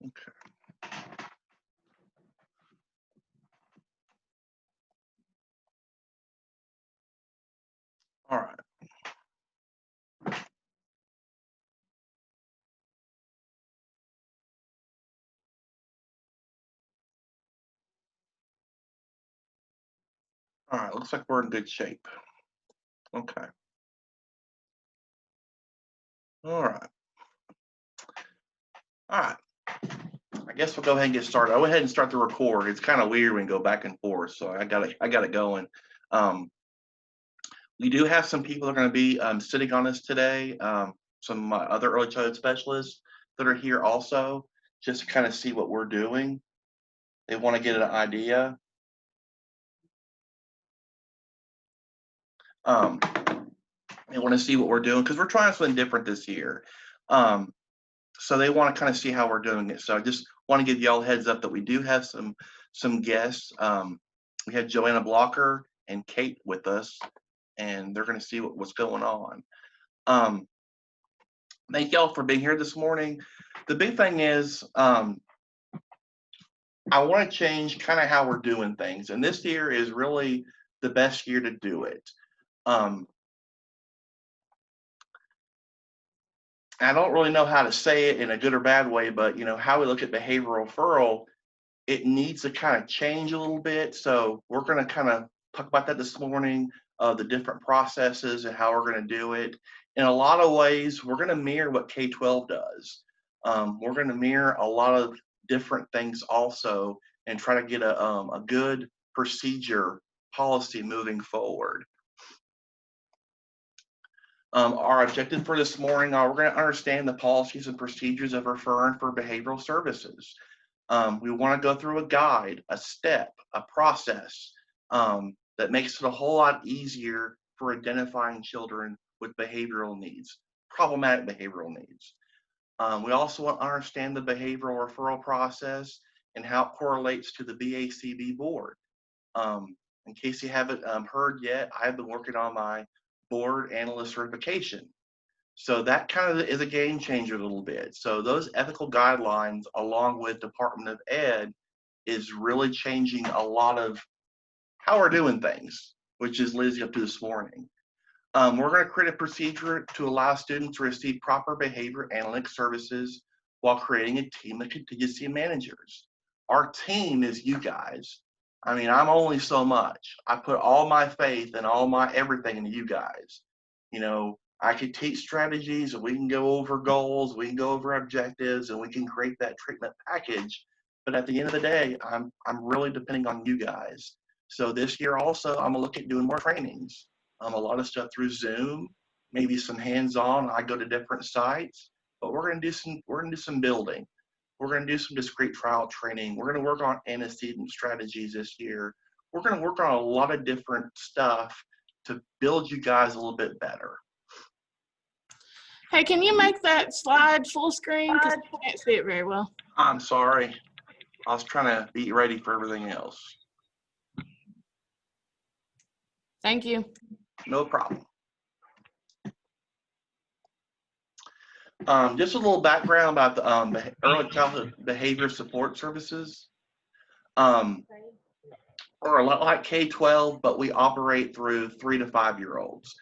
Okay. All right. All right, looks like we're in good shape. Okay. All right. All right. I guess we'll go ahead and get started. I'll go ahead and start the record. It's kind of weird when we go back and forth, so I got it going. We do have some people that are going to be sitting on us today. Some other early childhood specialists that are here also, just to kind of see what we're doing. They want to get an idea. They want to see what we're doing because we're trying something different this year. So they want to kind of see how we're doing it. So I just want to give you all a heads up that we do have some guests. We had Joanna Blocker and Kate with us, and they're going to see what's going on. Thank y'all for being here this morning. The big thing is I want to change kind of how we're doing things, and this year is really the best year to do it. I don't really know how to say it in a good or bad way, but how we look at behavioral referral, it needs to kind of change a little bit. So we're going to kind of talk about that this morning, the different processes and how we're going to do it. In a lot of ways, we're going to mirror what K-12 does. We're going to mirror a lot of different things also and try to get a good procedure policy moving forward. Our objective for this morning, we're going to understand the policies and procedures of referring for behavioral services. We want to go through a guide, a step, a process that makes it a whole lot easier for identifying children with behavioral needs, problematic behavioral needs. We also want to understand the behavioral referral process and how it correlates to the BACB board. In case you haven't heard yet, I've been working on my board analyst certification. So that kind of is a game changer a little bit. So those ethical guidelines along with Department of Ed is really changing a lot of how we're doing things, which is leading up to this morning. We're going to create a procedure to allow students to receive proper behavior analytics services while creating a team of contingency managers. Our team is you guys. I mean, I'm only so much. I put all my faith and all my everything into you guys. I could teach strategies and we can go over goals, we can go over objectives, and we can create that treatment package. But at the end of the day, I'm really depending on you guys. So this year also, I'm gonna look at doing more trainings. A lot of stuff through Zoom, maybe some hands-on. I go to different sites, but we're gonna do some building. We're gonna do some discrete trial training. We're gonna work on antecedent strategies this year. We're gonna work on a lot of different stuff to build you guys a little bit better. Hey, can you make that slide full screen? Because I can't see it very well. I'm sorry. I was trying to be ready for everything else. Thank you. No problem. Just a little background about the early childhood behavior support services. We're a lot like K-12, but we operate through 3 to 5 year olds.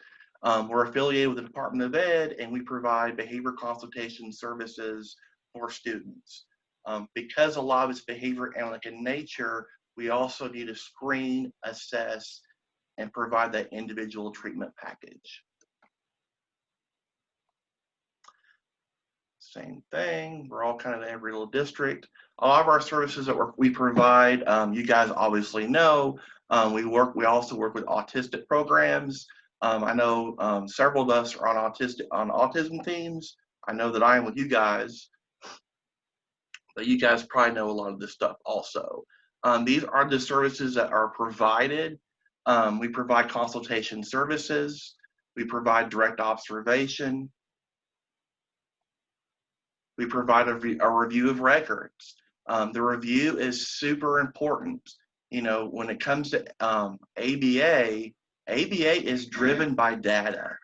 We're affiliated with the Department of Ed, and we provide behavior consultation services for students. Because a lot of it's behavior analytic in nature, we also need to screen, assess, and provide that individual treatment package. Same thing, we're all kind of in every little district. A lot of our services that we provide, you guys obviously know, we also work with autistic programs. I know several of us are on autism teams. I know that I am with you guys, but you guys probably know a lot of this stuff also. These are the services that are provided. We provide consultation services. We provide direct observation. We provide a review of records. The review is super important. When it comes to ABA is driven by data.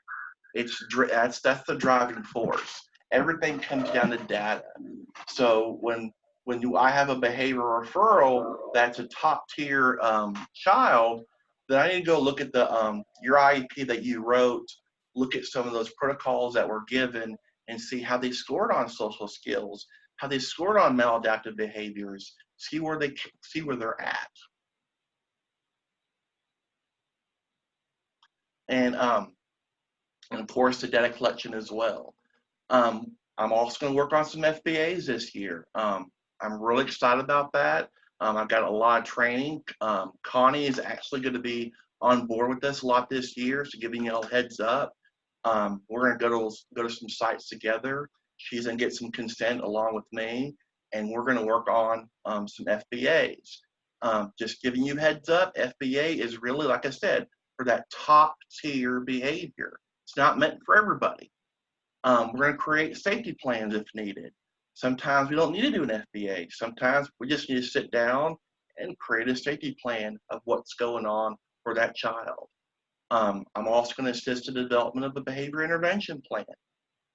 That's the driving force. Everything comes down to data. So when I have a behavioral referral that's a top tier child, then I need to go look at your IEP that you wrote, look at some of those protocols that were given, and see how they scored on social skills, how they scored on maladaptive behaviors, see where they're at. And of course the data collection as well. I'm also going to work on some FBAs this year. I'm really excited about that. I've got a lot of training. Connie is actually going to be on board with us a lot this year, so giving you a heads up. We're going to go to some sites together. She's going to get some consent along with me, and we're going to work on some FBAs. Just giving you heads up, FBA is really, like I said, for that top tier behavior. It's not meant for everybody. We're going to create safety plans if needed. Sometimes we don't need to do an FBA. Sometimes we just need to sit down and create a safety plan of what's going on for that child. I'm also going to assist in the development of a behavior intervention plan.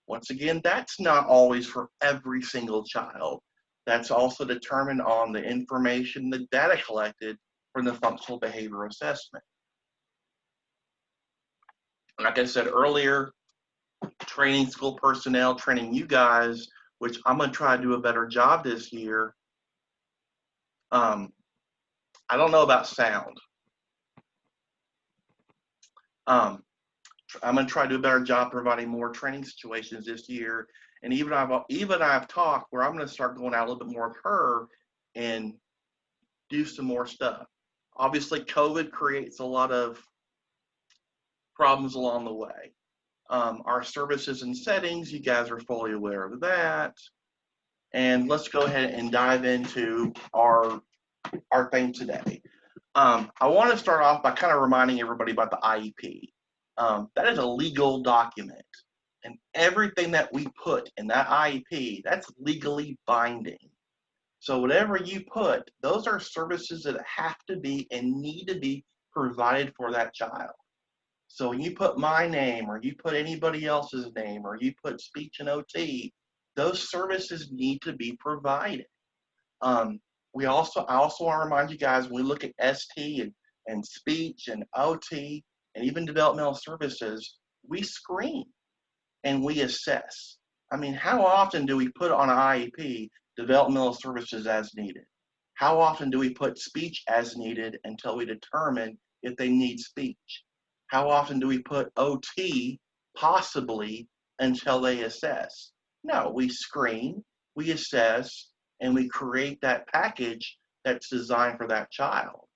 Once again, that's not always for every single child. That's also determined on the information, the data collected from the functional behavior assessment. Like I said earlier, training school personnel, training you guys, which I'm going to try to do a better job this year. I don't know about sound. I'm going to try to do a better job providing more training situations this year. And even I've talked where I'm going to start going out a little bit more with her and do some more stuff. Obviously, COVID creates a lot of problems along the way. Our services and settings, you guys are fully aware of that. And let's go ahead and dive into our thing today. I want to start off by kind of reminding everybody about the IEP. That is a legal document, and everything that we put in that IEP, that's legally binding. So whatever you put, those are services that have to be and need to be provided for that child. So when you put my name, or you put anybody else's name, or you put speech and OT, those services need to be provided. I also want to remind you guys, when we look at ST and speech and OT and even developmental services, we screen and we assess. I mean, how often do we put on an IEP developmental services as needed? How often do we put speech as needed until we determine if they need speech? How often do we put OT possibly until they assess? No, we screen, we assess, and we create that package that's designed for that child.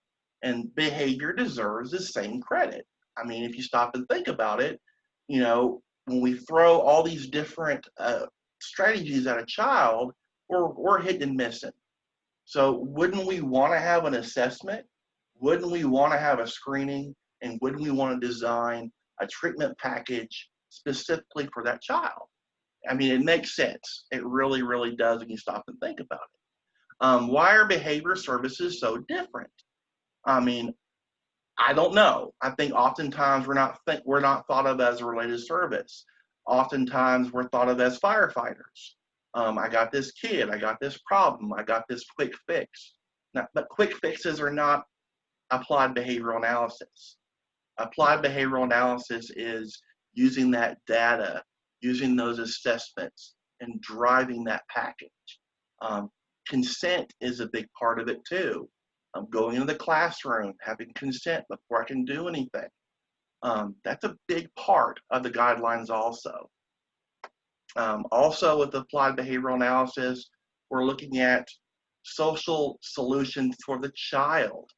And behavior deserves the same credit. I mean, if you stop and think about it, you know, when we throw all these different strategies at a child, we're hitting and missing. So wouldn't we want to have an assessment? Wouldn't we want to have a screening? And wouldn't we want to design a treatment package specifically for that child? I mean, it makes sense. It really, really does when you stop and think about it. Why are behavior services so different? I mean, I don't know. I think oftentimes we're not thought of as a related service. Oftentimes we're thought of as firefighters. I got this kid, I got this problem, I got this quick fix. Now, but quick fixes are not applied behavioral analysis. Applied behavioral analysis is using that data, using those assessments, and driving that package. Consent is a big part of it too. Going into the classroom, having consent before I can do anything. That's a big part of the guidelines also. Also with applied behavioral analysis, we're looking at social solutions for the child.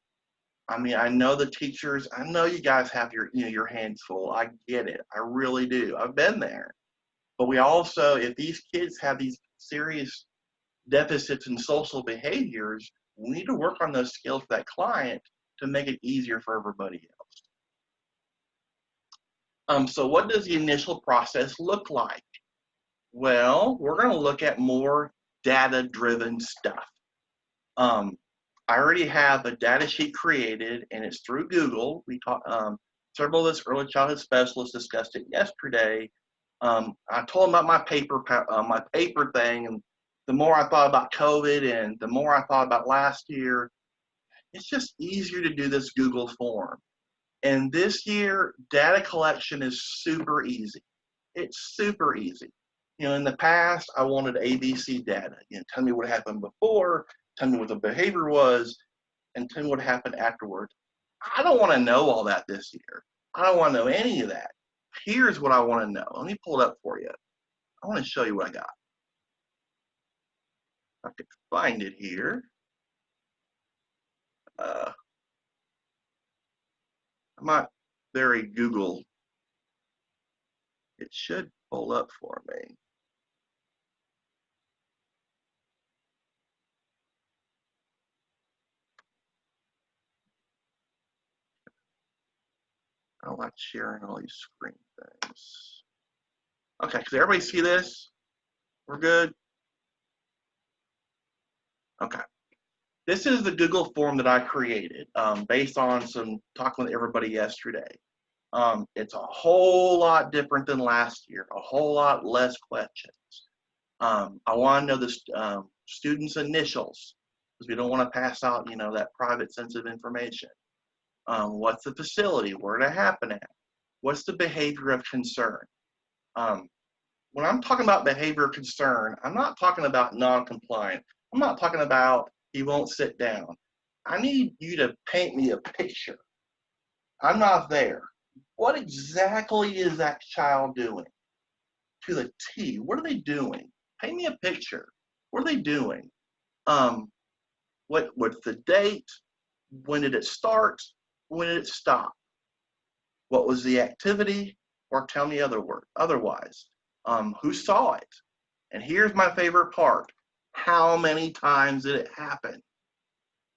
I mean, I know the teachers, I know you guys have your hands full. I get it. I really do. I've been there. But we also, if these kids have these serious deficits in social behaviors, we need to work on those skills for that client to make it easier for everybody else. So what does the initial process look like? Well, we're going to look at more data-driven stuff. I already have a data sheet created, and it's through Google. We talked, several of us early childhood specialists discussed it yesterday. I told them about my paper thing, and the more I thought about COVID and the more I thought about last year, it's just easier to do this Google form. And this year, data collection is super easy. It's super easy. You know, in the past, I wanted ABC data. You know, tell me what happened before, tell me what the behavior was, and tell me what happened afterward. I don't want to know all that this year. I don't want to know any of that. Here's what I want to know. Let me pull it up for you. I want to show you what I got. I can find it here. I'm not very Google. It should pull up for me. I don't like sharing all these screen things. Okay, does everybody see this? We're good? Okay. This is the Google form that I created based on some talking with everybody yesterday. It's a whole lot different than last year, a whole lot less questions. I want to know the students' initials because we don't want to pass out, you know, that private sensitive information. What's the facility? Where did it happen at? What's the behavior of concern? When I'm talking about behavior of concern, I'm not talking about non-compliant. I'm not talking about he won't sit down. I need you to paint me a picture. I'm not there. What exactly is that child doing? To the T. What are they doing? Paint me a picture. What are they doing? What's the date? When did it start? When did it stop? What was the activity? Or tell me otherwise. Who saw it? And here's my favorite part. How many times did it happen?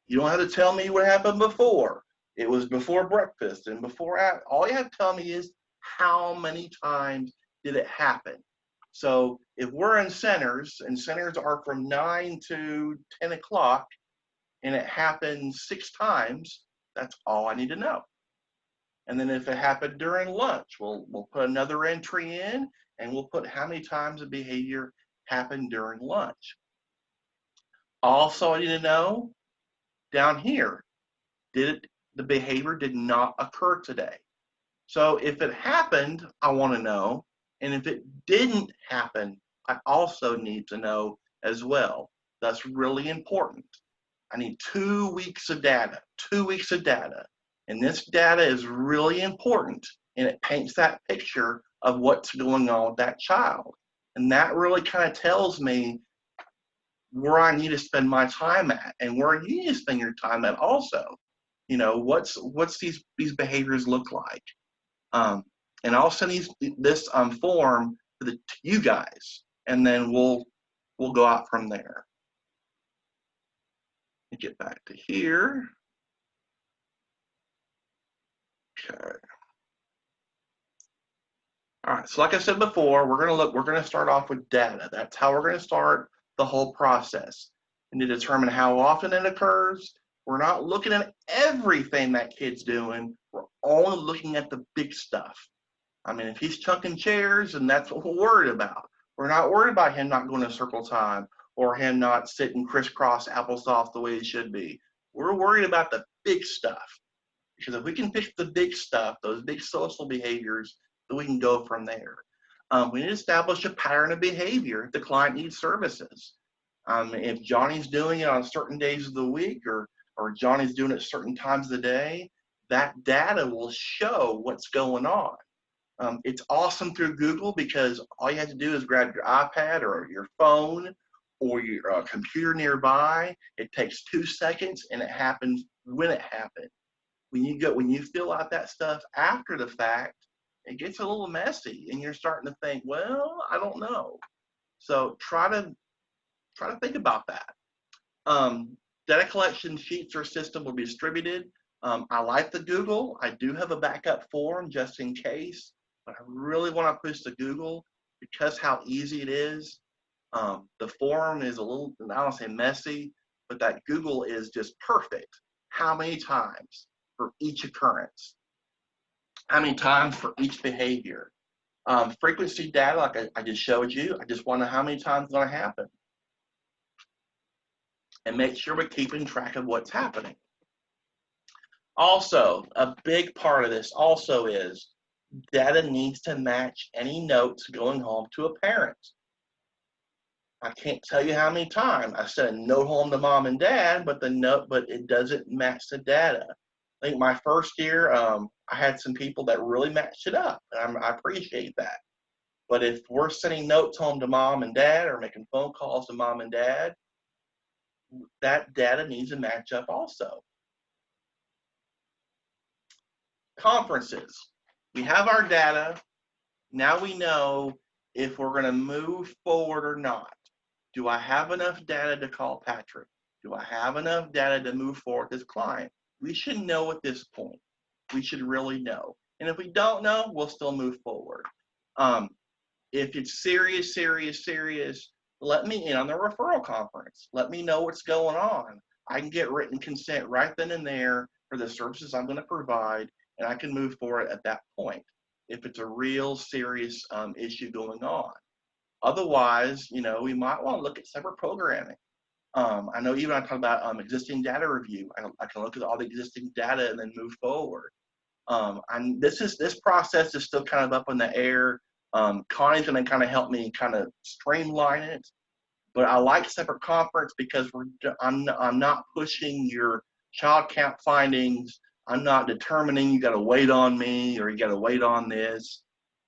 You don't have to tell me what happened before. It was before breakfast and before. All you have to tell me is how many times did it happen. So if we're in centers, and centers are from 9 to 10 o'clock, and it happens 6 times, that's all I need to know. And then if it happened during lunch, we'll put another entry in, and we'll put how many times the behavior happened during lunch. Also, I need to know down here, the behavior did not occur today. So if it happened, I want to know. And if it didn't happen, I also need to know as well. That's really important. I need 2 weeks of data, 2 weeks of data. And this data is really important, and it paints that picture of what's going on with that child. And that really kind of tells me where I need to spend my time at and where you need to spend your time at also. You know, what's these behaviors look like? And I'll send this form to you guys, and then we'll go out from there. Let me get back to here. Okay. All right. So like I said before, we're gonna start off with data. That's how we're gonna start the whole process. And to determine how often it occurs, we're not looking at everything that kid's doing. We're only looking at the big stuff. I mean, if he's chunking chairs, and that's what we're worried about. We're not worried about him not going to circle time or him not sitting crisscross applesauce the way he should be. We're worried about the big stuff. Because if we can fix the big stuff, those big social behaviors, then we can go from there. We need to establish a pattern of behavior if the client needs services. If Johnny's doing it on certain days of the week, or Johnny's doing it certain times of the day, that data will show what's going on. It's awesome through Google because all you have to do is grab your iPad or your phone or your computer nearby. It takes 2 seconds, and it happens when it happened. When you fill out that stuff after the fact, it gets a little messy, and you're starting to think, well, I don't know. So try to think about that. Data collection sheets or system will be distributed. I like the Google. I do have a backup form just in case, but I really want to push the Google because how easy it is. The form is a little, I don't say messy, but that Google is just perfect. How many times for each occurrence? How many times for each behavior? Frequency data, like I just showed you, I just want to know how many times it's going to happen. and make sure we're keeping track of what's happening. Also, a big part of this also is data needs to match any notes going home to a parent. I can't tell you how many times I sent a note home to mom and dad, but it doesn't match the data. I think my first year, I had some people that really matched it up, and I appreciate that. But if we're sending notes home to mom and dad or making phone calls to mom and dad, that data needs to match up also. Conferences. We have our data. Now we know if we're going to move forward or not. Do I have enough data to call Patrick? Do I have enough data to move forward with this client? We should know at this point. We should really know. And if we don't know, we'll still move forward. If it's serious, let me in on the referral conference. Let me know what's going on. I can get written consent right then and there for the services I'm going to provide, and I can move forward at that point if it's a real serious issue going on. Otherwise, we might want to look at separate programming. I know even I talk about existing data review. I can look at all the existing data and then move forward. And this process is still kind of up in the air. Connie's going to kind of help me kind of streamline it. But I like separate conference because I'm not pushing your child count findings. I'm not determining you got to wait on me or you got to wait on this.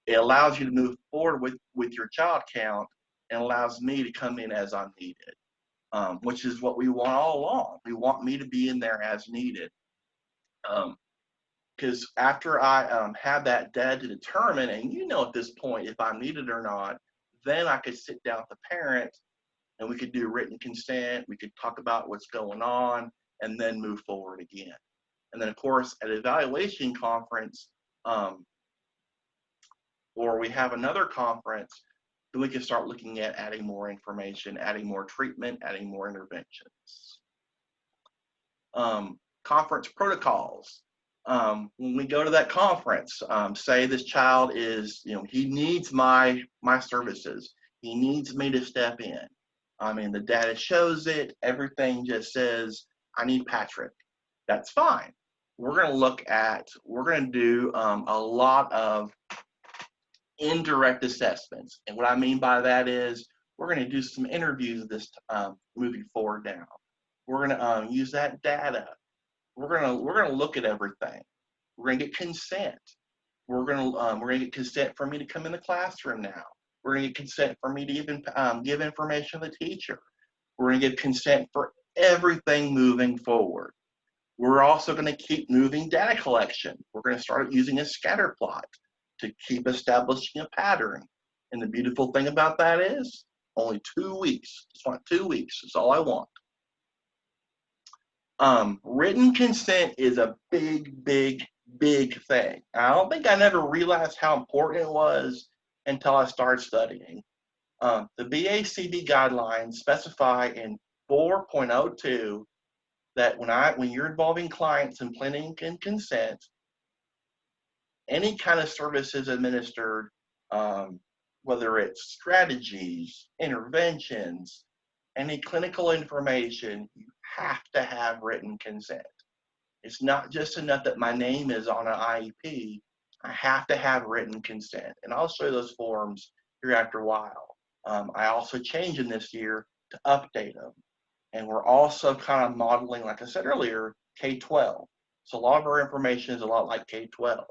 It allows you to move forward with your child count and allows me to come in as I'm needed, which is what we want all along. We want me to be in there as needed. Because after I have that data to determine, and at this point if I'm needed or not, then I could sit down with the parent and we could do written consent. We could talk about what's going on and then move forward again. And then, of course, at evaluation conference, or we have another conference, then we can start looking at adding more information, adding more treatment, adding more interventions. Conference protocols. When we go to that conference, say this child is, he needs my services. He needs me to step in. The data shows it. Everything just says, I need Patrick. That's fine. We're going to do a lot of indirect assessments. And what I mean by that is we're going to do some interviews this moving forward now. We're going to use that data. We're going to look at everything. We're going to get consent. We're going to get consent for me to come in the classroom now. We're going to get consent for me to even give information to the teacher. We're going to get consent for everything moving forward. We're also going to keep moving data collection. We're going to start using a scatter plot to keep establishing a pattern. And the beautiful thing about that is only 2 weeks. Just want 2 weeks. That's all I want. Written consent is a big thing. I don't think I never realized how important it was until I started studying. The BACB guidelines specify in 4.02 that when you're involving clients in planning and consent, any kind of services administered, whether it's strategies, interventions, any clinical information, you have to have written consent. It's not just enough that my name is on an IEP. I have to have written consent. And I'll show you those forms here after a while. I also changed them this year to update them. And we're also kind of modeling, like I said earlier, K-12. So a lot of our information is a lot like K-12.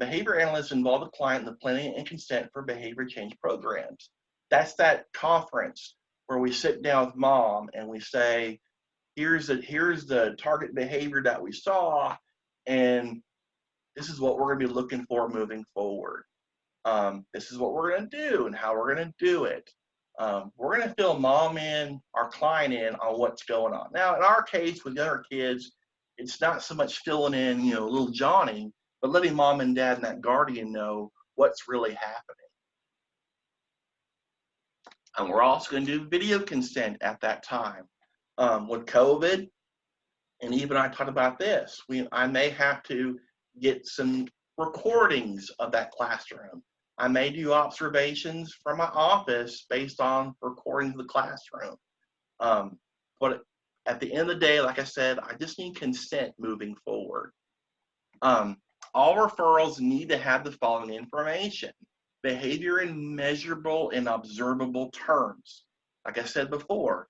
Behavior analysts involve the client in the planning and consent for behavior change programs. That's that conference where we sit down with mom and we say, here's the target behavior that we saw, and this is what we're going to be looking for moving forward. This is what we're going to do and how we're going to do it. We're going to fill mom in, our client in on what's going on. Now, in our case with younger kids, it's not so much filling in, little Johnny, but letting mom and dad and that guardian know what's really happening. And we're also going to do video consent at that time. With COVID, and even I talked about this, I may have to get some recordings of that classroom. I may do observations from my office based on recordings of the classroom. But at the end of the day, like I said, I just need consent moving forward. All referrals need to have the following information: behavior in measurable and observable terms. Like I said before,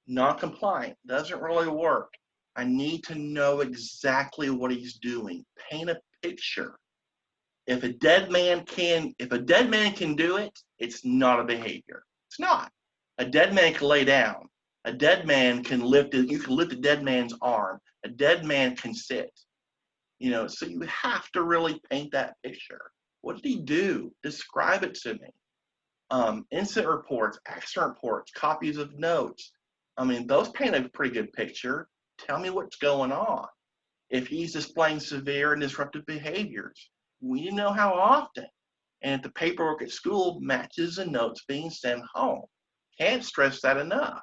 non-compliant doesn't really work. I need to know exactly what he's doing. Paint a picture. If a dead man can do it, it's not a behavior. It's not. A dead man can lay down. A dead man can lift it. You can lift a dead man's arm. A dead man can sit. So you have to really paint that picture. What did he do? Describe it to me. Incident reports, accident reports, copies of notes. Those paint a pretty good picture. Tell me what's going on. If he's displaying severe and disruptive behaviors, we need to know how often. And if the paperwork at school matches the notes being sent home. Can't stress that enough.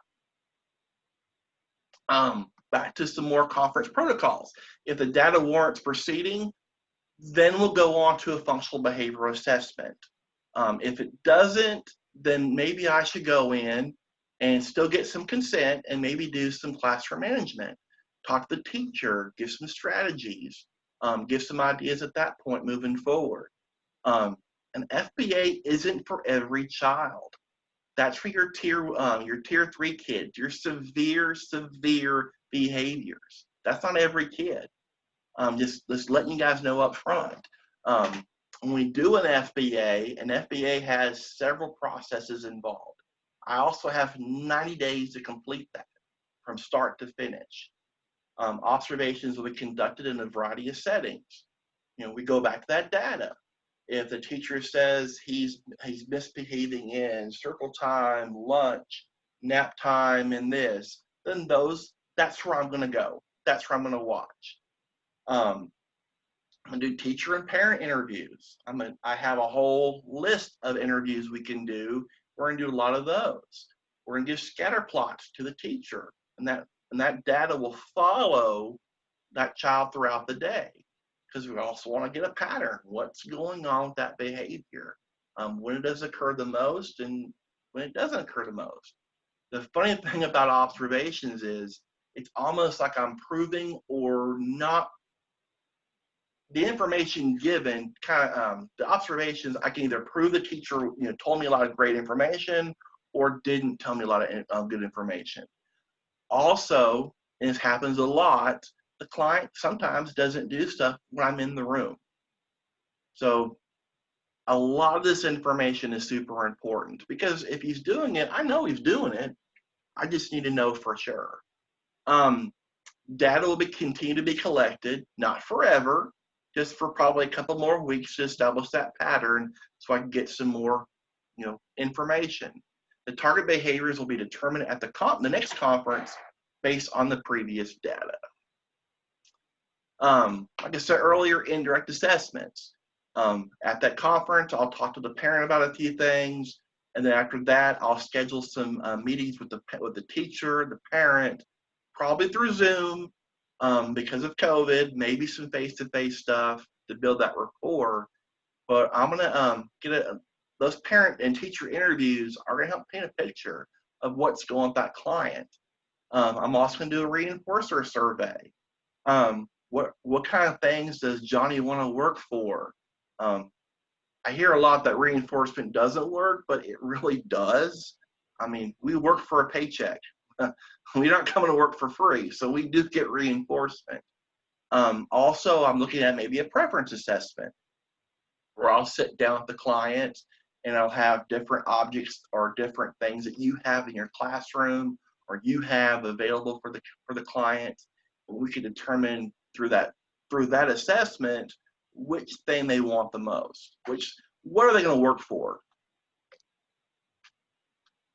Back to some more conference protocols. If the data warrants proceeding, then we'll go on to a functional behavioral assessment. If it doesn't, then maybe I should go in and still get some consent and maybe do some classroom management. Talk to the teacher, give some strategies, give some ideas at that point moving forward. An FBA isn't for every child. That's for your tier 3 kids, your severe behaviors. That's not every kid. Just letting you guys know up front. When we do an FBA has several processes involved. I also have 90 days to complete that from start to finish. Observations will be conducted in a variety of settings. We go back to that data. If the teacher says he's misbehaving in circle time, lunch, nap time, and this, then that's where I'm going to go. That's where I'm going to watch. I'm going to do teacher and parent interviews. I have a whole list of interviews we can do. We're going to do a lot of those. We're going to give scatter plots to the teacher, and that data will follow that child throughout the day, because we also want to get a pattern. What's going on with that behavior? When it does occur the most and when it doesn't occur the most. The funny thing about observations is it's almost like I'm proving or not. The information given, the observations, I can either prove the teacher told me a lot of great information or didn't tell me a lot of good information. Also, and this happens a lot, the client sometimes doesn't do stuff when I'm in the room. So a lot of this information is super important, because if he's doing it, I know he's doing it. I just need to know for sure. Data will continue to be collected, not forever, just for probably a couple more weeks to establish that pattern so I can get some more information. The target behaviors will be determined at the next conference based on the previous data. Like I said earlier, indirect assessments. At that conference, I'll talk to the parent about a few things, and then after that, I'll schedule some meetings with the teacher, the parent, probably through Zoom because of COVID, maybe some face-to-face stuff to build that rapport. But I'm gonna those parent and teacher interviews are gonna help paint a picture of what's going on with that client. I'm also gonna do a reinforcer survey. What kind of things does Johnny want to work for? I hear a lot that reinforcement doesn't work, but it really does. We work for a paycheck. We aren't coming to work for free, so we do get reinforcement. Also, I'm looking at maybe a preference assessment, where I'll sit down with the client and I'll have different objects or different things that you have in your classroom or you have available for the client. We can determine through that assessment which thing they want the most, what are they going to work for?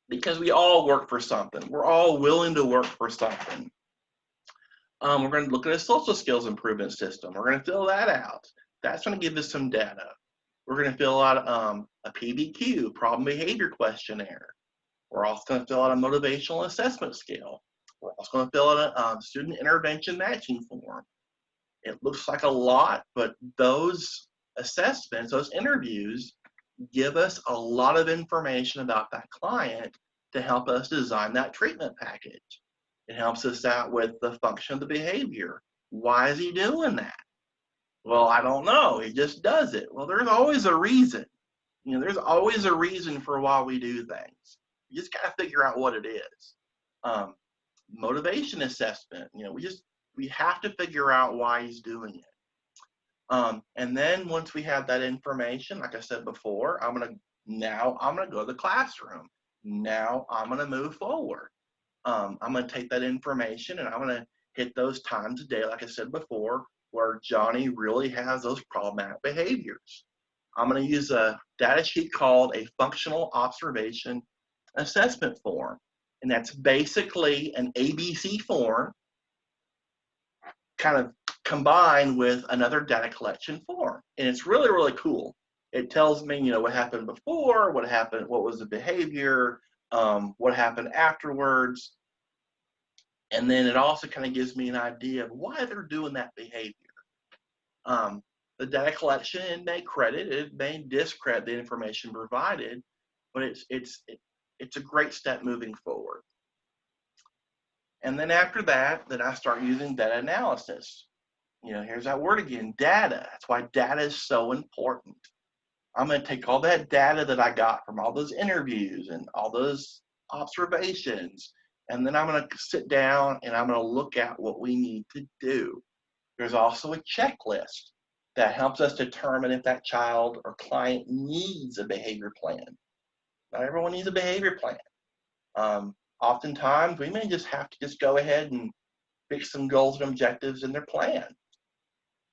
Because we all work for something. We're all willing to work for something. We're going to look at a social skills improvement system. We're going to fill that out. That's going to give us some data. We're going to fill out a PBQ, problem behavior questionnaire. We're also going to fill out a motivational assessment scale. We're also going to fill out a student intervention matching form. It looks like a lot, but those assessments, those interviews, give us a lot of information about that client to help us design that treatment package. It helps us out with the function of the behavior. Why is he doing that? Well, I don't know. He just does it. Well, there's always a reason. There's always a reason for why we do things. You just got to figure out what it is. Motivation assessment. We have to figure out why he's doing it. And then once we have that information, like I said before, I'm gonna go to the classroom. Now I'm gonna move forward. I'm gonna take that information and I'm gonna hit those times a day, like I said before, where Johnny really has those problematic behaviors. I'm going to use a data sheet called a functional observation assessment form. And that's basically an ABC form kind of combined with another data collection form. And it's really, really cool. It tells me, what happened before, what was the behavior, what happened afterwards. And then it also kind of gives me an idea of why they're doing that behavior. The data collection, it may credit, it may discredit the information provided, but it's a great step moving forward. And then after that, then I start using data analysis. Here's that word again, data. That's why data is so important. I'm going to take all that data that I got from all those interviews and all those observations, and then I'm going to sit down and I'm going to look at what we need to do. There's also a checklist that helps us determine if that child or client needs a behavior plan. Not everyone needs a behavior plan. Oftentimes, we may just have to just go ahead and fix some goals and objectives in their plan.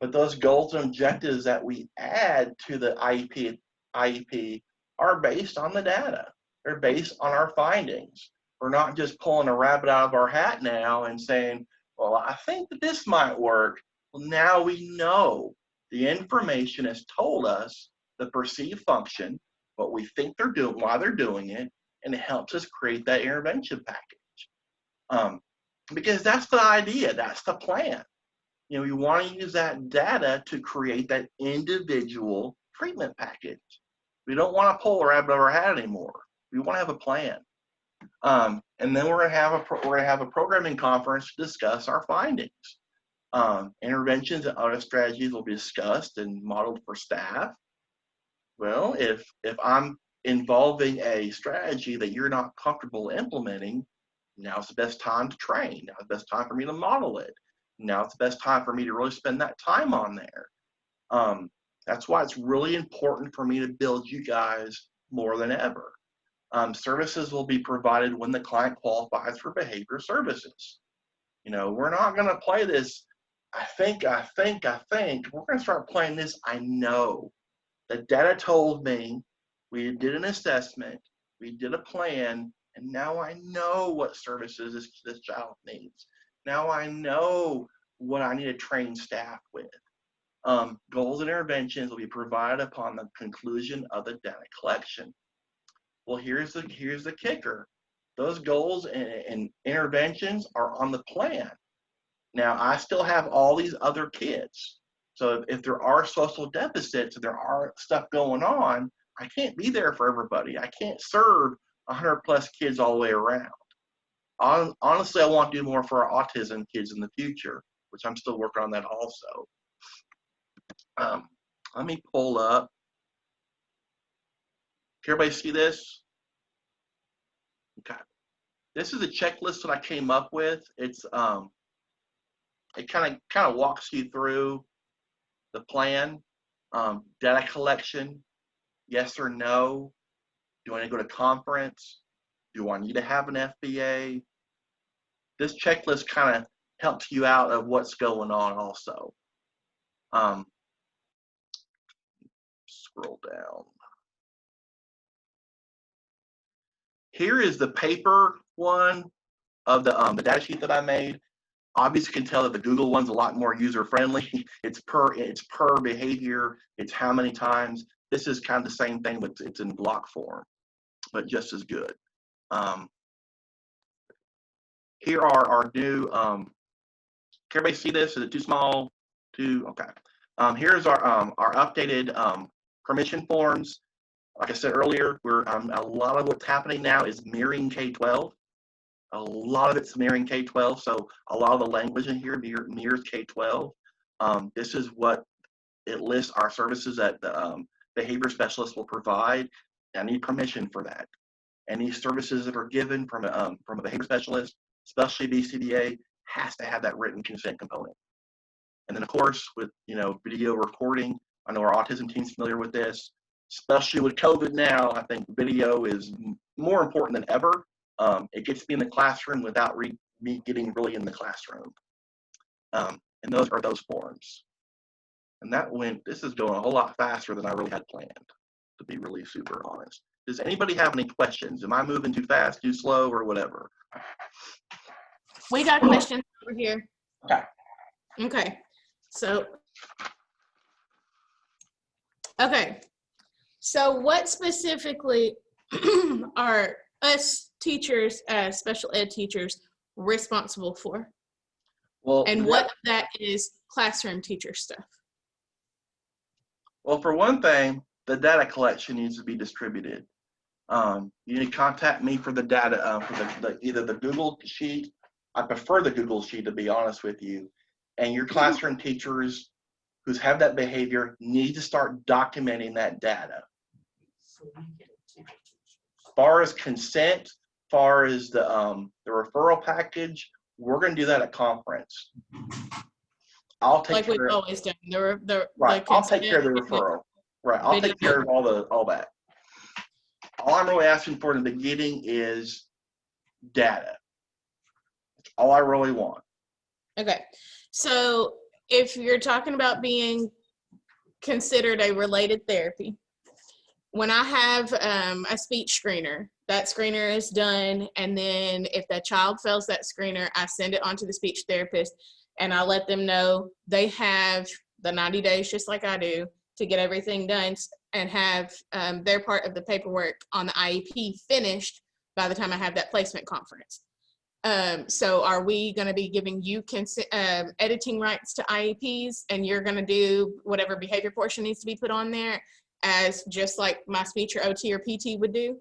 But those goals and objectives that we add to the IEP are based on the data. They're based on our findings. We're not just pulling a rabbit out of our hat now and saying, well, I think that this might work. Well, now we know. The information has told us the perceived function, what we think they're doing, why they're doing it, and it helps us create that intervention package. Because that's the idea, that's the plan. We want to use that data to create that individual treatment package. We don't want to pull a rabbit out of our hat anymore. We want to have a plan. And then we're going to have a programming conference to discuss our findings. Interventions and other strategies will be discussed and modeled for staff. Well, if I'm involving a strategy that you're not comfortable implementing, now's the best time to train. Now's the best time for me to model it. Now it's the best time for me to really spend that time on there. That's why it's really important for me to build you guys more than ever. Services will be provided when the client qualifies for behavior services. We're not going to play this, I think. We're going to start playing this, I know. The data told me, we did an assessment, we did a plan, and now I know what services this child needs. Now I know what I need to train staff with. Goals and interventions will be provided upon the conclusion of the data collection. Well, here's the kicker. Those goals and interventions are on the plan. Now, I still have all these other kids. So if there are social deficits, if there are stuff going on, I can't be there for everybody. I can't serve 100 plus kids all the way around. Honestly, I want to do more for our autism kids in the future, which I'm still working on that also. Let me pull up. Can everybody see this? Okay. This is a checklist that I came up with. It's it kind of walks you through the plan, data collection, yes or no. Do I need to go to conference? Do I need to have an FBA? This checklist kind of helps you out of what's going on also. Scroll down. Here is the paper one of the data sheet that I made. Obviously, you can tell that the Google one's a lot more user-friendly. It's per behavior. It's how many times. This is kind of the same thing, but it's in block form, but just as good. Here are our new. Can everybody see this? Is it too small? Okay. Here's our updated permission forms. Like I said earlier, a lot of what's happening now is mirroring K-12. A lot of it's mirroring K-12, so a lot of the language in here mirrors K-12. This is what it lists our services that the behavior specialist will provide. I need permission for that. Any services that are given from a behavior specialist, especially BCBA, has to have that written consent component. And then, of course, with video recording, I know our autism team's familiar with this, especially with COVID now. I think video is more important than ever. It gets me in the classroom without me getting really in the classroom. And those are those forms. And this is going a whole lot faster than I really had planned, to be really super honest. Does anybody have any questions? Am I moving too fast, too slow, or whatever? We got questions over here. Okay. Okay. So, okay. So what specifically are us teachers, as special ed teachers, responsible for? Well, and what of that is classroom teacher stuff? Well, for one thing, the data collection needs to be distributed. You need to contact me for the data, for either the Google Sheet. I prefer the Google Sheet, to be honest with you. And your classroom teachers who have that behavior need to start documenting that data. As far as consent, as far as the referral package, we're going to do that at conference. I'll take like care we've of, always done. right. I'll take care of the referral. Right. I'll take care of all that. All I'm really asking for in the beginning is data. That's all I really want. Okay. So if you're talking about being considered a related therapy, when I have a speech screener, that screener is done, and then if the child fails that screener, I send it on to the speech therapist, and I let them know they have the 90 days, just like I do, to get everything done and have their part of the paperwork on the IEP finished by the time I have that placement conference. So are we going to be giving you editing rights to IEPs, and you're going to do whatever behavior portion needs to be put on there as just like my speech or OT or PT would do?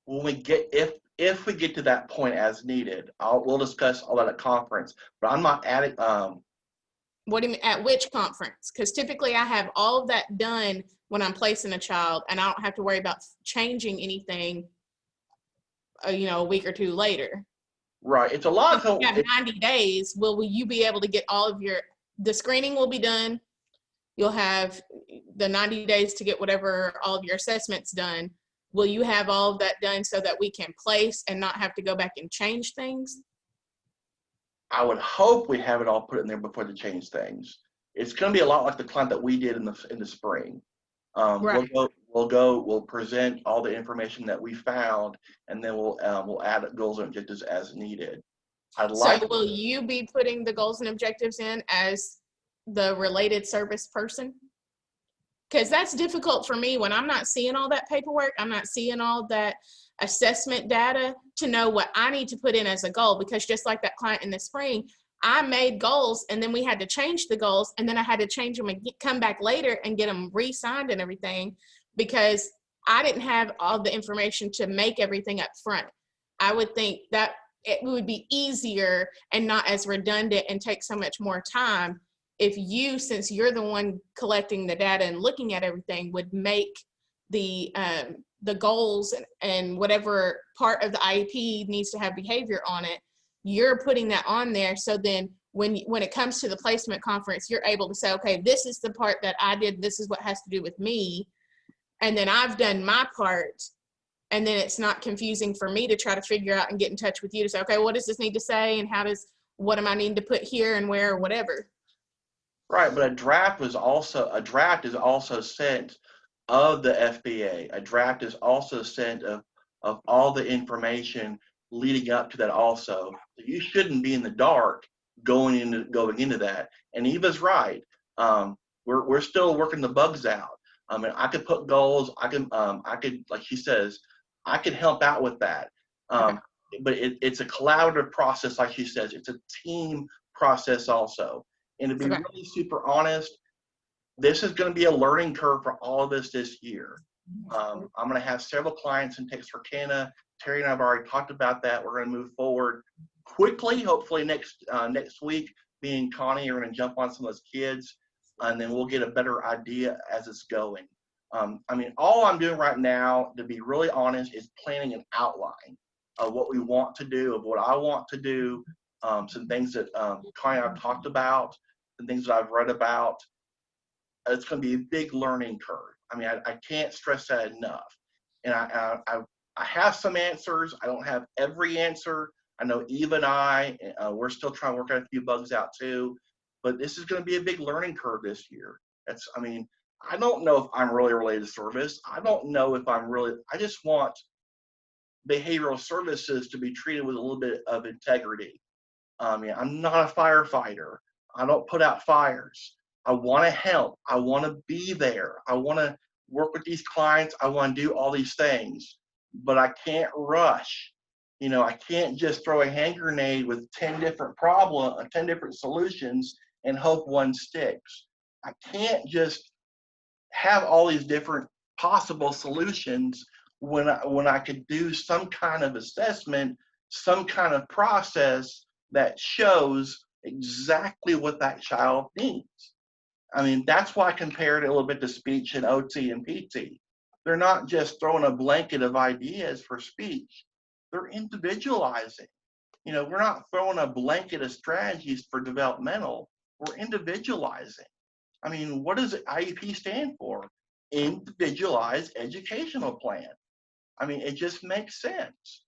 When we get, if we get to that point as needed, we'll discuss all that at conference. But I'm not adding. What do you mean, at which conference? Because typically I have all of that done when I'm placing a child, and I don't have to worry about changing anything, a week or two later. Right. It's a lot If you have 90 days, will you be able to get all of the screening will be done. You'll have the 90 days to get all of your assessments done. Will you have all of that done so that we can place and not have to go back and change things? I would hope we have it all put in there before they change things. It's going to be a lot like the client that we did in the spring. Right. We'll present all the information that we found, and then we'll add goals and objectives as needed. So will you be putting the goals and objectives in as the related service person? Because that's difficult for me when I'm not seeing all that paperwork. I'm not seeing all that assessment data to know what I need to put in as a goal. Because just like that client in the spring, I made goals, and then we had to change the goals, and then I had to change them and come back later and get them re-signed and everything, because I didn't have all the information to make everything up front. I would think that it would be easier and not as redundant and take so much more time if you, since you're the one collecting the data and looking at everything, would make the goals and whatever part of the IEP needs to have behavior on it, you're putting that on there. So then when it comes to the placement conference, you're able to say, okay, this is the part that I did. This is what has to do with me. And then I've done my part. And then it's not confusing for me to try to figure out and get in touch with you to say, okay, what does this need to say? And what am I needing to put here and where or whatever? Right, but a draft is also sent of the FBA. A draft is also sent of all the information leading up to that also. So you shouldn't be in the dark going into that. And Eva's right. We're still working the bugs out. I mean, I could put goals. I could, like she says, I could help out with that. Okay. But it's a collaborative process, like she says. It's a team process also. And to be really super honest, this is going to be a learning curve for all of us this year. I'm going to have several clients in Texarkana. Terry and I have already talked about that. We're going to move forward quickly. Hopefully next week, me and Connie are going to jump on some of those kids, and then we'll get a better idea as it's going. I mean, all I'm doing right now, to be really honest, is planning an outline of what we want to do, of what I want to do, some things that Connie and I've talked about, some things that I've read about. It's going to be a big learning curve. I mean, I can't stress that enough. And I have some answers. I don't have every answer. I know Eva and we're still trying to work out a few bugs out too. But this is going to be a big learning curve this year. I mean, I don't know if I'm really related to service. I don't know if I just want behavioral services to be treated with a little bit of integrity. I'm not a firefighter. I don't put out fires. I want to help. I want to be there. I want to work with these clients. I want to do all these things, but I can't rush. I can't just throw a hand grenade with 10 different 10 different solutions and hope one sticks. I can't just have all these different possible solutions when I could do some kind of assessment, some kind of process that shows exactly what that child needs. I mean, that's why I compared it a little bit to speech and OT and PT. They're not just throwing a blanket of ideas for speech. They're individualizing. We're not throwing a blanket of strategies for developmental. We're individualizing. I mean, what does IEP stand for? Individualized Educational Plan. I mean, it just makes sense.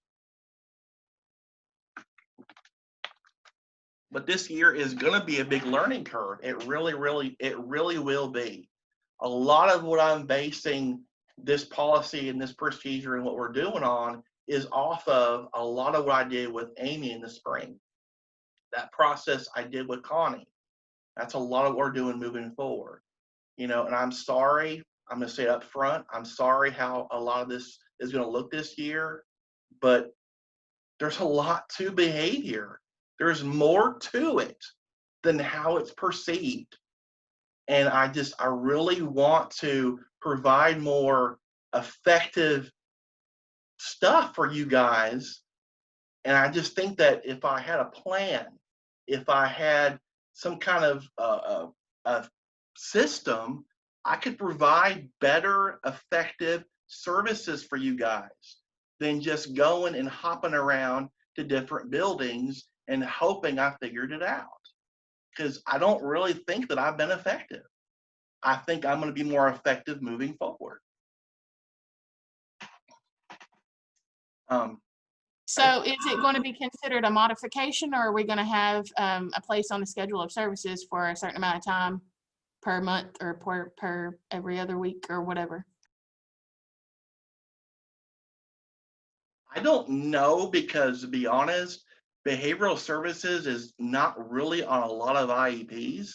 But this year is going to be a big learning curve. It really will be. A lot of what I'm basing this policy and this procedure and what we're doing on is off of a lot of what I did with Amy in the spring. That process I did with Connie. That's a lot of what we're doing moving forward. And I'm sorry, I'm going to say up front, I'm sorry how a lot of this is going to look this year, but there's a lot to behavior. There's more to it than how it's perceived. And I really want to provide more effective stuff for you guys. And I just think that if I had a plan, if I had some kind of system, I could provide better, effective services for you guys than just going and hopping around to different buildings and hoping I figured it out. Because I don't really think that I've been effective. I think I'm going to be more effective moving forward. So is it going to be considered a modification, or are we going to have a place on the schedule of services for a certain amount of time per month or per every other week or whatever? I don't know, because to be honest, behavioral services is not really on a lot of IEPs.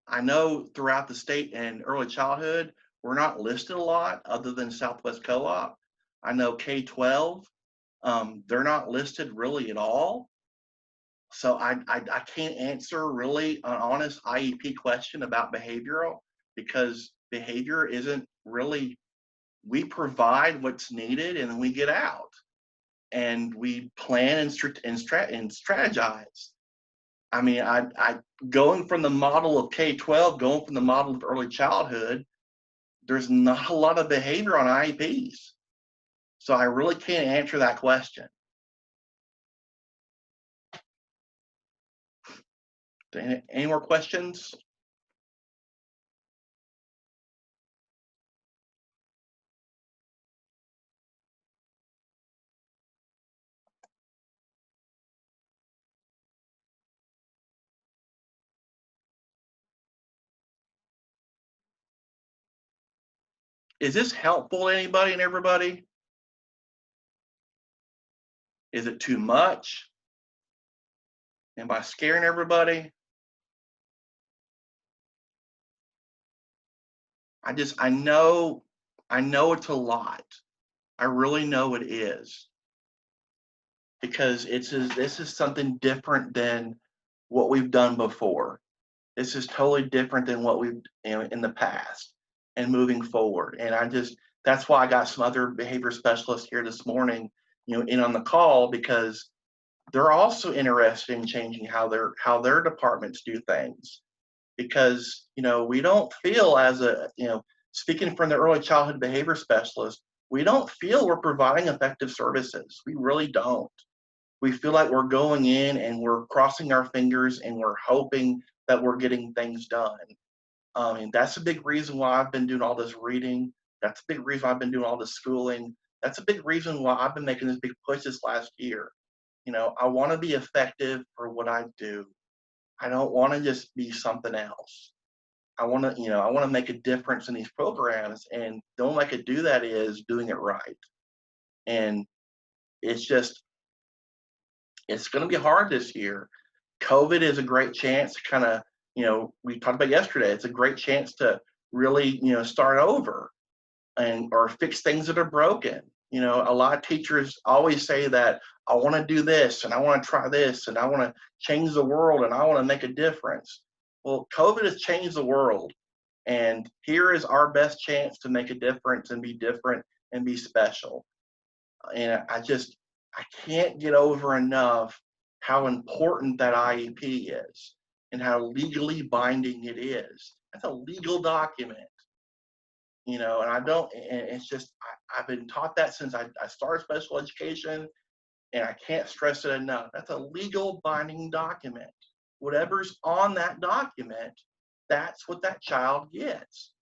I know throughout the state and early childhood, we're not listed a lot other than Southwest Co-op. I know K-12, they're not listed really at all. So I can't answer really an honest IEP question about behavioral, because behavior isn't really, we provide what's needed and then we get out and we plan and strategize. I mean, I going from the model of K-12, going from the model of early childhood, there's not a lot of behavior on IEPs. So I really can't answer that question. Any more questions? Is this helpful to anybody and everybody? Is it too much? Am I scaring everybody? I know it's a lot. I really know it is. Because this is something different than what we've done before. This is totally different than what we've in the past. and moving forward. And that's why I got some other behavior specialists here this morning, in on the call, because they're also interested in changing how their departments do things. Because, we don't feel speaking from the early childhood behavior specialist, we don't feel we're providing effective services. We really don't. We feel like we're going in and we're crossing our fingers and we're hoping that we're getting things done. And that's a big reason why I've been doing all this reading. That's a big reason why I've been doing all this schooling. That's a big reason why I've been making this big push this last year. I want to be effective for what I do. I don't want to just be something else. I want to make a difference in these programs, and the only way I could do that is doing it right. And it's going to be hard this year. COVID is a great chance to kind of, we talked about yesterday, it's a great chance to really, start over or fix things that are broken. A lot of teachers always say that I want to do this and I want to try this and I want to change the world and I want to make a difference. Well, COVID has changed the world, and here is our best chance to make a difference and be different and be special. And I can't get over enough how important that IEP is and how legally binding it is. That's a legal document, and it's just, I've been taught that since I started special education, and I can't stress it enough. That's a legal binding document. Whatever's on that document, that's what that child gets.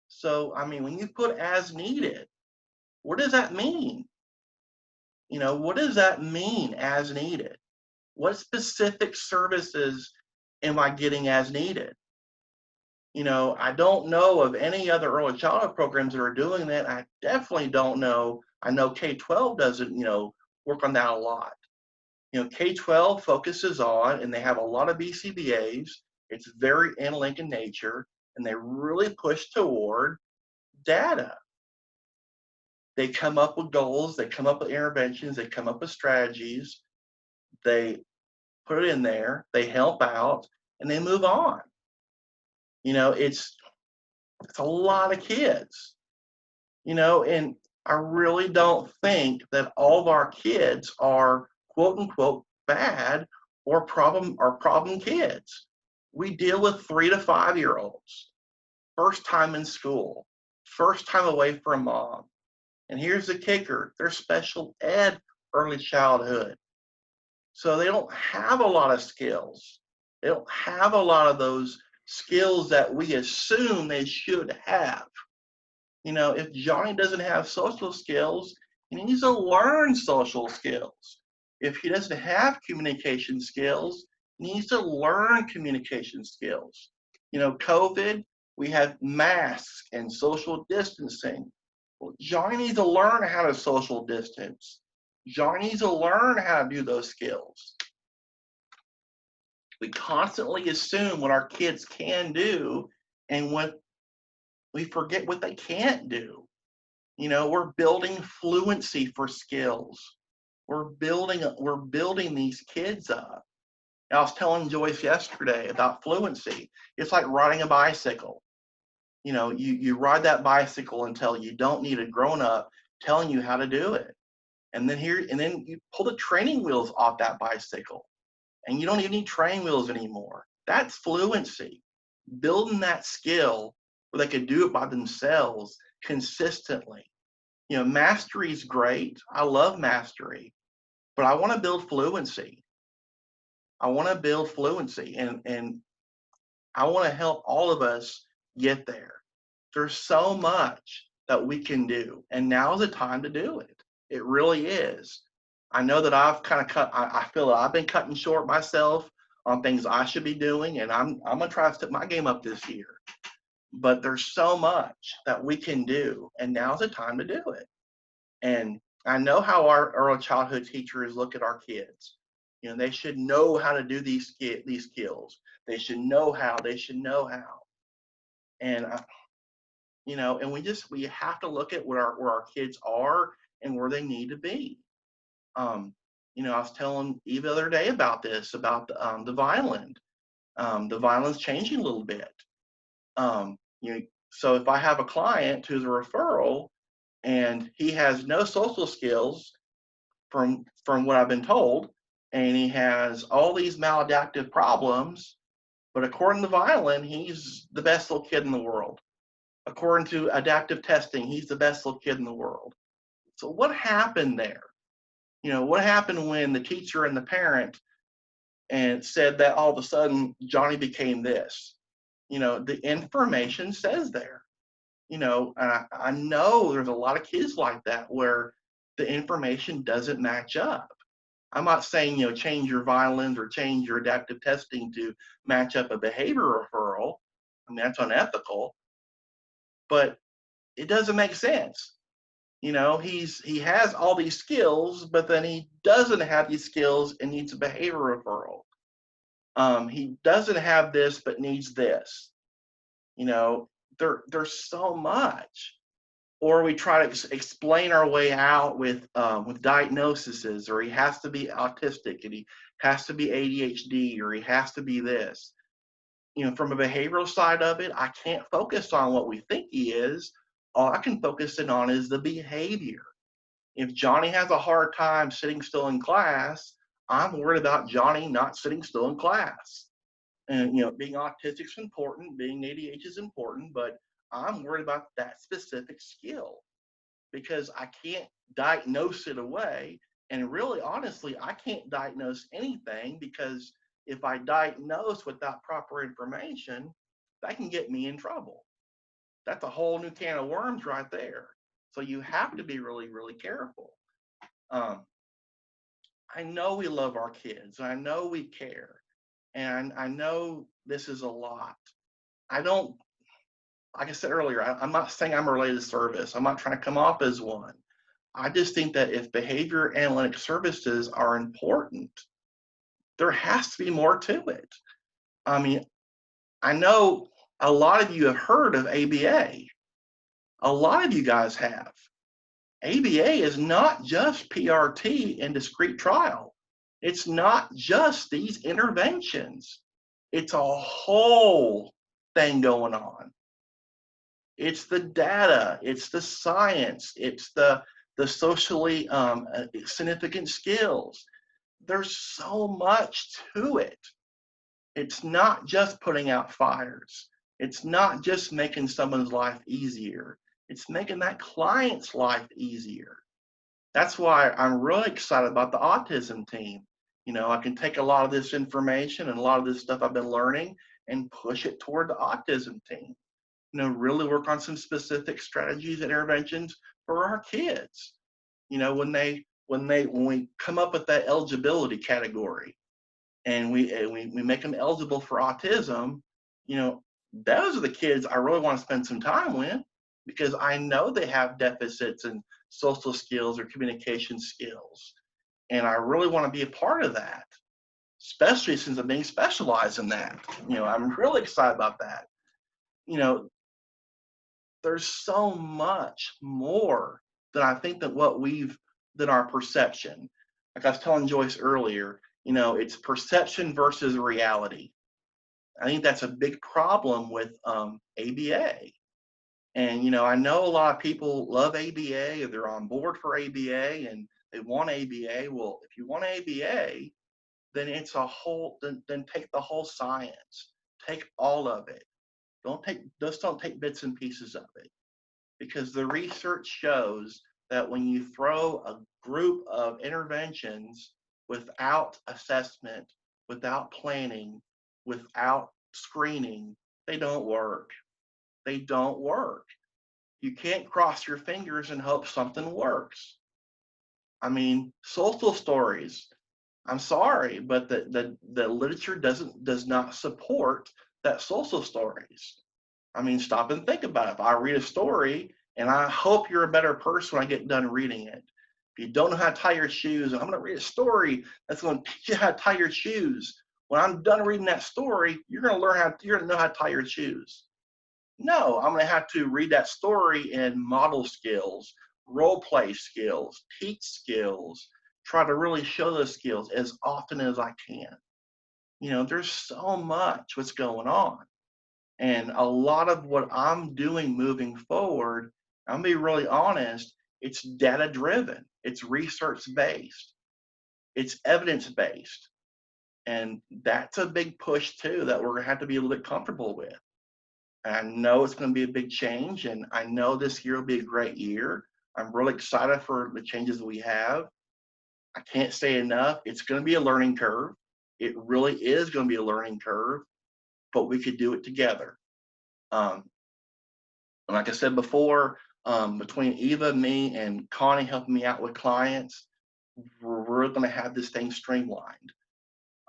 So, when you put as needed, what does that mean? What does that mean, as needed? What specific services am I getting as needed? I don't know of any other early childhood programs that are doing that. I definitely don't know. I know K-12 doesn't, work on that a lot. K-12 focuses on, and they have a lot of BCBAs. It's very analytic in nature, and they really push toward data. They come up with goals, they come up with interventions, they come up with strategies, they put it in there, they help out, and they move on. It's a lot of kids, and I really don't think that all of our kids are quote unquote bad or problem kids. We deal with 3 to 5-year-olds, first time in school, first time away from mom. And here's the kicker, they're special ed early childhood. So they don't have a lot of skills. They don't have a lot of those skills that we assume they should have. If Johnny doesn't have social skills, he needs to learn social skills. If he doesn't have communication skills, he needs to learn communication skills. COVID, we have masks and social distancing. Well, Johnny needs to learn how to social distance. Johnny needs to learn how to do those skills. We constantly assume what our kids can do, and what we forget what they can't do. We're building fluency for skills. We're building these kids up. I was telling Joyce yesterday about fluency. It's like riding a bicycle. You ride that bicycle until you don't need a grown-up telling you how to do it. And then you pull the training wheels off that bicycle, and you don't even need training wheels anymore. That's fluency. Building that skill where they could do it by themselves consistently. Mastery is great. I love mastery, but I want to build fluency. I want to build fluency, and I want to help all of us get there. There's so much that we can do, and now's the time to do it. It really is. I know that I've kind of I feel that I've been cutting short myself on things I should be doing, and I'm gonna try to step my game up this year. But there's so much that we can do, and now's the time to do it. And I know how our early childhood teachers look at our kids. They should know how to do these skills. They should know how. They should know how. And and we have to look at where our kids are and where they need to be. I was telling Eve the other day about this, about the violin. The violin's changing a little bit. So if I have a client who's a referral and he has no social skills from what I've been told, and he has all these maladaptive problems, but according to Violin, he's the best little kid in the world. According to adaptive testing, he's the best little kid in the world. So what happened there? What happened when the teacher and the parent and said that all of a sudden Johnny became this? The information says there. And I know there's a lot of kids like that where the information doesn't match up. I'm not saying, change your violins or change your adaptive testing to match up a behavior referral. I mean, that's unethical, but it doesn't make sense. He has all these skills, but then he doesn't have these skills and needs a behavior referral. He doesn't have this, but needs this. There's so much. Or we try to explain our way out with diagnoses, or he has to be autistic, and he has to be ADHD, or he has to be this. From a behavioral side of it, I can't focus on what we think he is. All I can focus in on is the behavior. If Johnny has a hard time sitting still in class, I'm worried about Johnny not sitting still in class. And being autistic is important, being ADHD is important, but I'm worried about that specific skill because I can't diagnose it away. And really, honestly, I can't diagnose anything because if I diagnose without proper information, that can get me in trouble. That's a whole new can of worms right there. So you have to be really, really careful. I know we love our kids. I know we care. And I know this is a lot. I don't, like I said earlier, I'm not saying I'm a related service. I'm not trying to come off as one. I just think that if behavior analytic services are important, there has to be more to it. I mean, I know a lot of you have heard of ABA. A lot of you guys have. ABA is not just PRT and discrete trial. It's not just these interventions. It's a whole thing going on. It's the data, it's the science, it's the socially significant skills. There's so much to it. It's not just putting out fires. It's not just making someone's life easier. It's making that client's life easier. That's why I'm really excited about the autism team. I can take a lot of this information and a lot of this stuff I've been learning and push it toward the autism team. Really work on some specific strategies and interventions for our kids. When we come up with that eligibility category and we make them eligible for autism, those are the kids I really want to spend some time with because I know they have deficits in social skills or communication skills. And I really want to be a part of that, especially since I'm being specialized in that. I'm really excited about that. There's so much more than I think than our perception. Like I was telling Joyce earlier, it's perception versus reality. I think that's a big problem with ABA. And, I know a lot of people love ABA or they're on board for ABA and they want ABA. Well, if you want ABA, then it's then take the whole science, take all of it. Don't take bits and pieces of it. Because the research shows that when you throw a group of interventions without assessment, without planning, without screening, they don't work. They don't work. You can't cross your fingers and hope something works. I mean, social stories, I'm sorry, but the literature does not support that social stories. I mean, stop and think about it. If I read a story, and I hope you're a better person when I get done reading it. If you don't know how to tie your shoes, I'm going to read a story that's going to teach you how to tie your shoes. When I'm done reading that story, you're going to know how to tie your shoes. No, I'm going to have to read that story in model skills, role play skills, teach skills, try to really show those skills as often as I can. There's so much what's going on. And a lot of what I'm doing moving forward, I'm gonna be really honest, it's data driven, it's research based, it's evidence based. And that's a big push too that we're gonna have to be a little bit comfortable with. And I know it's gonna be a big change, and I know this year will be a great year. I'm really excited for the changes that we have. I can't say enough. It's gonna be a learning curve. It really is gonna be a learning curve, but we could do it together. Um, and like I said before, between Eva, me, and Connie helping me out with clients, we're going to have this thing streamlined.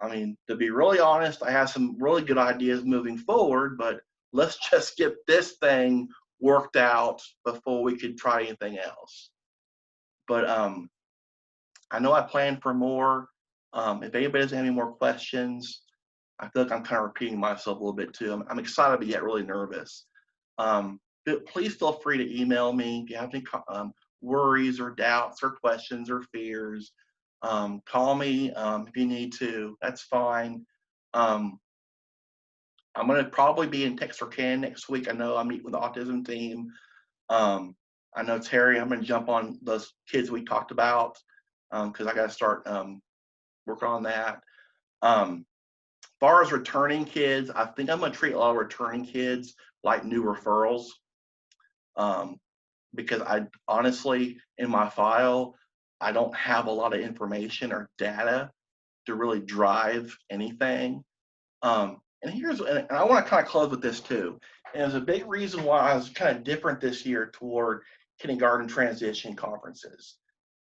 I mean, to be really honest, I have some really good ideas moving forward, but let's just get this thing worked out before we could try anything else. But I know I plan for more. If anybody has any more questions, I feel like I'm kind of repeating myself a little bit too. I'm excited, but yet really nervous. But please feel free to email me if you have any worries or doubts or questions or fears. Call me if you need to. That's fine. Um, I'm going to probably be in Texarkana next week. I know I meet with the autism team. Um, I know Terry, I'm going to jump on those kids we talked about because I got to start working on that. Far as returning kids, I think I'm going to treat a lot of returning kids like new referrals because I honestly, in my file, I don't have a lot of information or data to really drive anything. And I want to kind of close with this too. And there's a big reason why I was kind of different this year toward kindergarten transition conferences.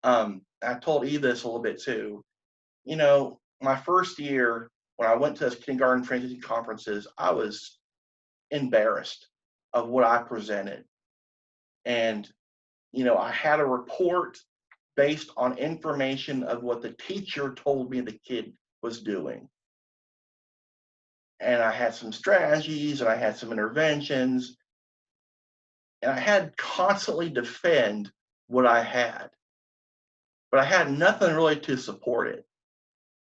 I told Eve this a little bit too. You know, my first year when I went to those kindergarten transition conferences, I was embarrassed of what I presented. And, you know, I had a report based on information of what the teacher told me the kid was doing. And I had some strategies and I had some interventions, and I had constantly defend what I had, but I had nothing really to support it.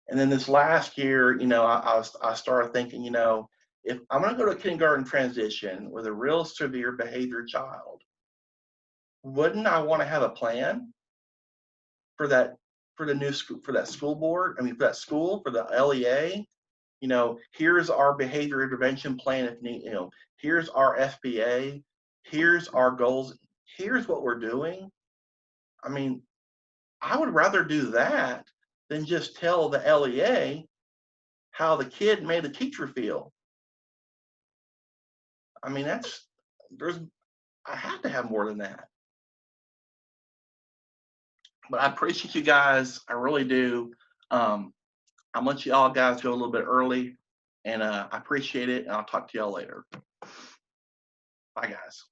And then this last year, you know, I started thinking, you know, if I'm going to go to kindergarten transition with a real severe behavior child, wouldn't I want to have a plan for that, for the new school, for that school board? I mean, for that school, for the LEA? You know, here's our behavior intervention plan if need, you know, here's our FBA, here's our goals, here's what we're doing. I mean, I would rather do that than just tell the LEA how the kid made the teacher feel. I mean, there's, I have to have more than that. But I appreciate you guys. I really do. I'm gonna let you all guys go a little bit early, and I appreciate it. And I'll talk to y'all later. Bye, guys.